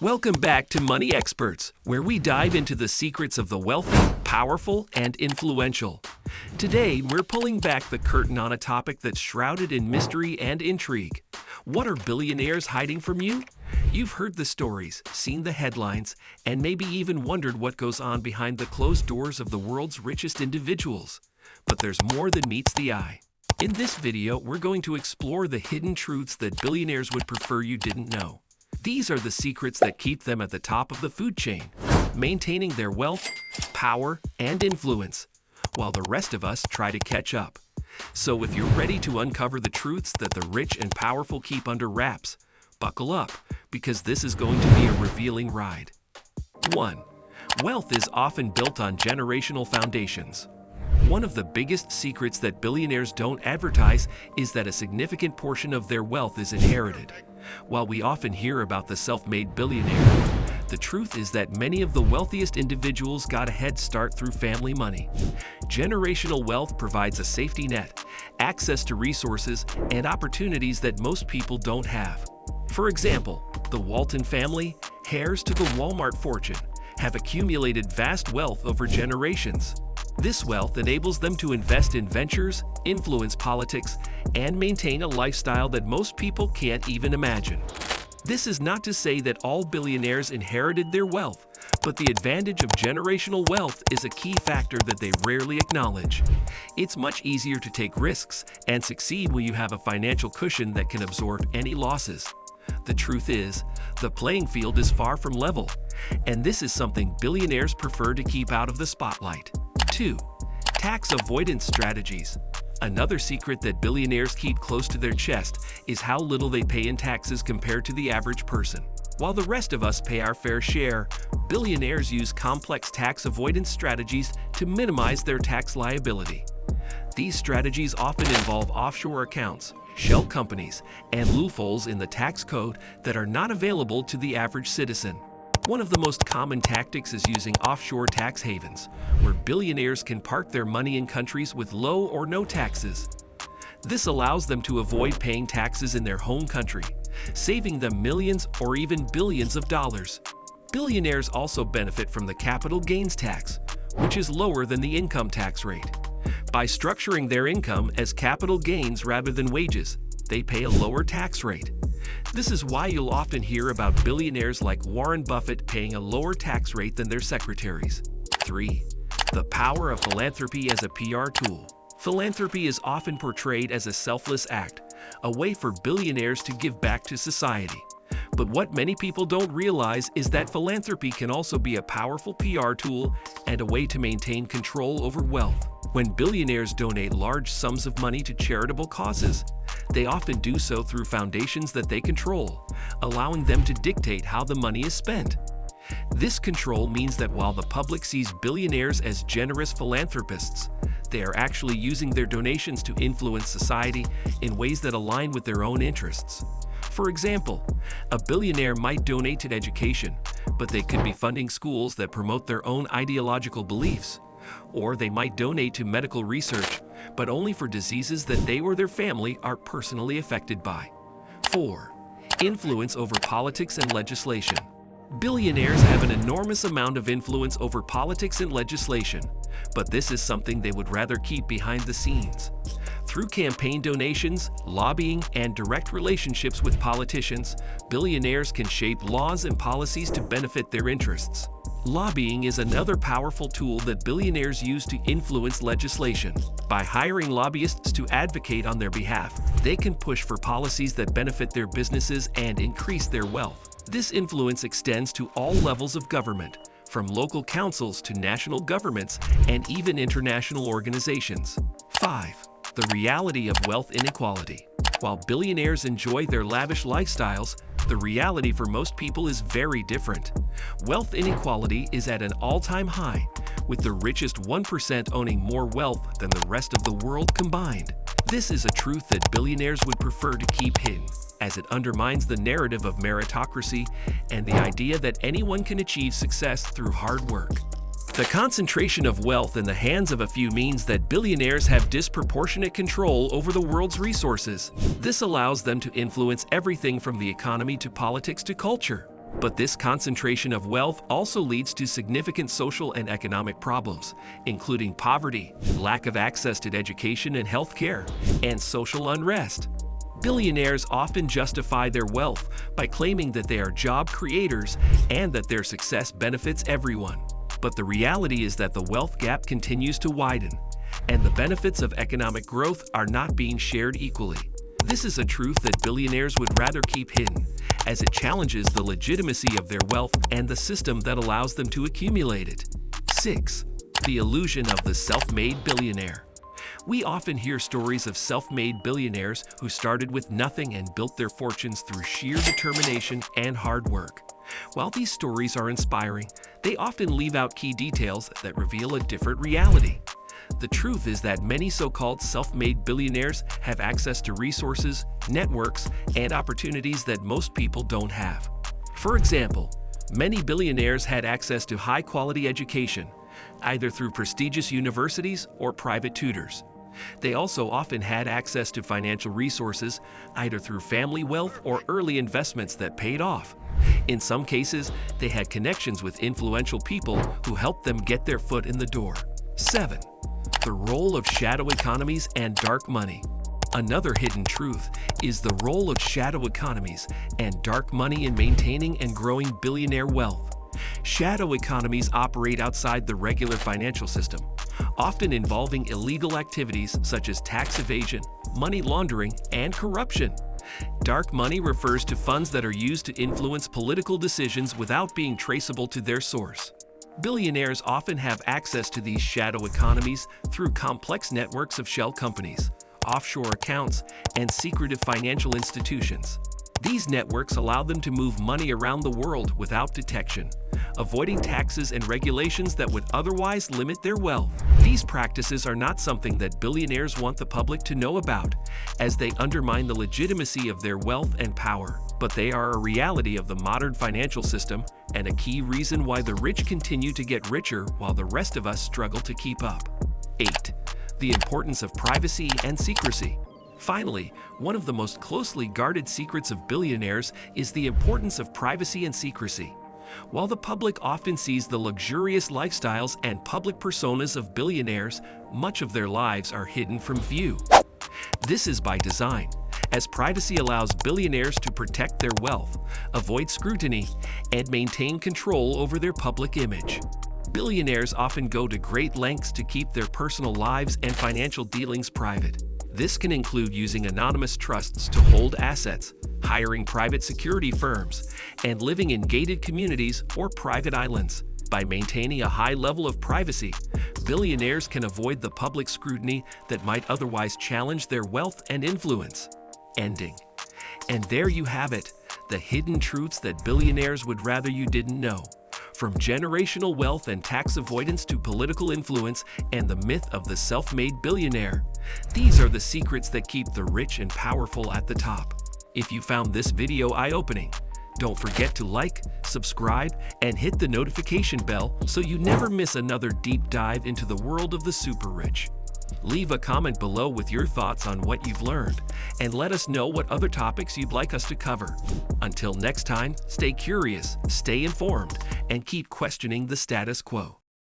Welcome back to Money Experts, where we dive into the secrets of the wealthy, powerful, and influential. Today, we're pulling back the curtain on a topic that's shrouded in mystery and intrigue. What are billionaires hiding from you? You've heard the stories, seen the headlines, and maybe even wondered what goes on behind the closed doors of the world's richest individuals. But there's more than meets the eye. In this video, we're going to explore the hidden truths that billionaires would prefer you didn't know. These are the secrets that keep them at the top of the food chain, maintaining their wealth, power, and influence, while the rest of us try to catch up. So if you're ready to uncover the truths that the rich and powerful keep under wraps, buckle up, because this is going to be a revealing ride. 1. Wealth is often built on generational foundations. One of the biggest secrets that billionaires don't advertise is that a significant portion of their wealth is inherited. While we often hear about the self-made billionaire, the truth is that many of the wealthiest individuals got a head start through family money. Generational wealth provides a safety net, access to resources, and opportunities that most people don't have. For example, the Walton family, heirs to the Walmart fortune, have accumulated vast wealth over generations. This wealth enables them to invest in ventures, influence politics, and maintain a lifestyle that most people can't even imagine. This is not to say that all billionaires inherited their wealth, but the advantage of generational wealth is a key factor that they rarely acknowledge. It's much easier to take risks and succeed when you have a financial cushion that can absorb any losses. The truth is, the playing field is far from level, and this is something billionaires prefer to keep out of the spotlight. 2. Tax avoidance strategies. Another secret that billionaires keep close to their chest is how little they pay in taxes compared to the average person. While the rest of us pay our fair share, billionaires use complex tax avoidance strategies to minimize their tax liability. These strategies often involve offshore accounts, shell companies, and loopholes in the tax code that are not available to the average citizen. One of the most common tactics is using offshore tax havens, where billionaires can park their money in countries with low or no taxes. This allows them to avoid paying taxes in their home country, saving them millions or even billions of dollars. Billionaires also benefit from the capital gains tax, which is lower than the income tax rate. By structuring their income as capital gains rather than wages, they pay a lower tax rate. This is why you'll often hear about billionaires like Warren Buffett paying a lower tax rate than their secretaries. 3. The power of philanthropy as a PR tool. Philanthropy is often portrayed as a selfless act, a way for billionaires to give back to society. But what many people don't realize is that philanthropy can also be a powerful PR tool and a way to maintain control over wealth. When billionaires donate large sums of money to charitable causes, they often do so through foundations that they control, allowing them to dictate how the money is spent. This control means that while the public sees billionaires as generous philanthropists, they are actually using their donations to influence society in ways that align with their own interests. For example, a billionaire might donate to education, but they could be funding schools that promote their own ideological beliefs. Or they might donate to medical research, but only for diseases that they or their family are personally affected by. 4. Influence over politics and legislation. Billionaires have an enormous amount of influence over politics and legislation, but this is something they would rather keep behind the scenes. Through campaign donations, lobbying, and direct relationships with politicians, billionaires can shape laws and policies to benefit their interests. Lobbying is another powerful tool that billionaires use to influence legislation. By hiring lobbyists to advocate on their behalf, they can push for policies that benefit their businesses and increase their wealth. This influence extends to all levels of government, from local councils to national governments and even international organizations. 5. The reality of wealth inequality. While billionaires enjoy their lavish lifestyles, the reality for most people is very different. Wealth inequality is at an all-time high, with the richest 1% owning more wealth than the rest of the world combined. This is a truth that billionaires would prefer to keep hidden, as it undermines the narrative of meritocracy and the idea that anyone can achieve success through hard work. The concentration of wealth in the hands of a few means that billionaires have disproportionate control over the world's resources. This allows them to influence everything from the economy to politics to culture. But this concentration of wealth also leads to significant social and economic problems, including poverty, lack of access to education and health care, and social unrest. Billionaires often justify their wealth by claiming that they are job creators and that their success benefits everyone. But the reality is that the wealth gap continues to widen, and the benefits of economic growth are not being shared equally. This is a truth that billionaires would rather keep hidden, as it challenges the legitimacy of their wealth and the system that allows them to accumulate it. 6. The illusion of the self-made billionaire. We often hear stories of self-made billionaires who started with nothing and built their fortunes through sheer determination and hard work. While these stories are inspiring, they often leave out key details that reveal a different reality. The truth is that many so-called self-made billionaires have access to resources, networks, and opportunities that most people don't have. For example, many billionaires had access to high-quality education, either through prestigious universities or private tutors. They also often had access to financial resources, either through family wealth or early investments that paid off. In some cases, they had connections with influential people who helped them get their foot in the door. 7. The role of shadow economies and dark money. Another hidden truth is the role of shadow economies and dark money in maintaining and growing billionaire wealth. Shadow economies operate outside the regular financial system, often involving illegal activities such as tax evasion, money laundering, and corruption. Dark money refers to funds that are used to influence political decisions without being traceable to their source. Billionaires often have access to these shadow economies through complex networks of shell companies, offshore accounts, and secretive financial institutions. These networks allow them to move money around the world without detection, avoiding taxes and regulations that would otherwise limit their wealth. These practices are not something that billionaires want the public to know about, as they undermine the legitimacy of their wealth and power. But they are a reality of the modern financial system and a key reason why the rich continue to get richer while the rest of us struggle to keep up. 8. The importance of privacy and secrecy. Finally, one of the most closely guarded secrets of billionaires is the importance of privacy and secrecy. While the public often sees the luxurious lifestyles and public personas of billionaires, much of their lives are hidden from view. This is by design, as privacy allows billionaires to protect their wealth, avoid scrutiny, and maintain control over their public image. Billionaires often go to great lengths to keep their personal lives and financial dealings private. This can include using anonymous trusts to hold assets, hiring private security firms, and living in gated communities or private islands. By maintaining a high level of privacy, billionaires can avoid the public scrutiny that might otherwise challenge their wealth and influence. Ending. And there you have it, the hidden truths that billionaires would rather you didn't know. From generational wealth and tax avoidance to political influence and the myth of the self-made billionaire, these are the secrets that keep the rich and powerful at the top. If you found this video eye-opening, don't forget to like, subscribe, and hit the notification bell so you never miss another deep dive into the world of the super rich. Leave a comment below with your thoughts on what you've learned, and let us know what other topics you'd like us to cover. Until next time, stay curious, stay informed, and keep questioning the status quo.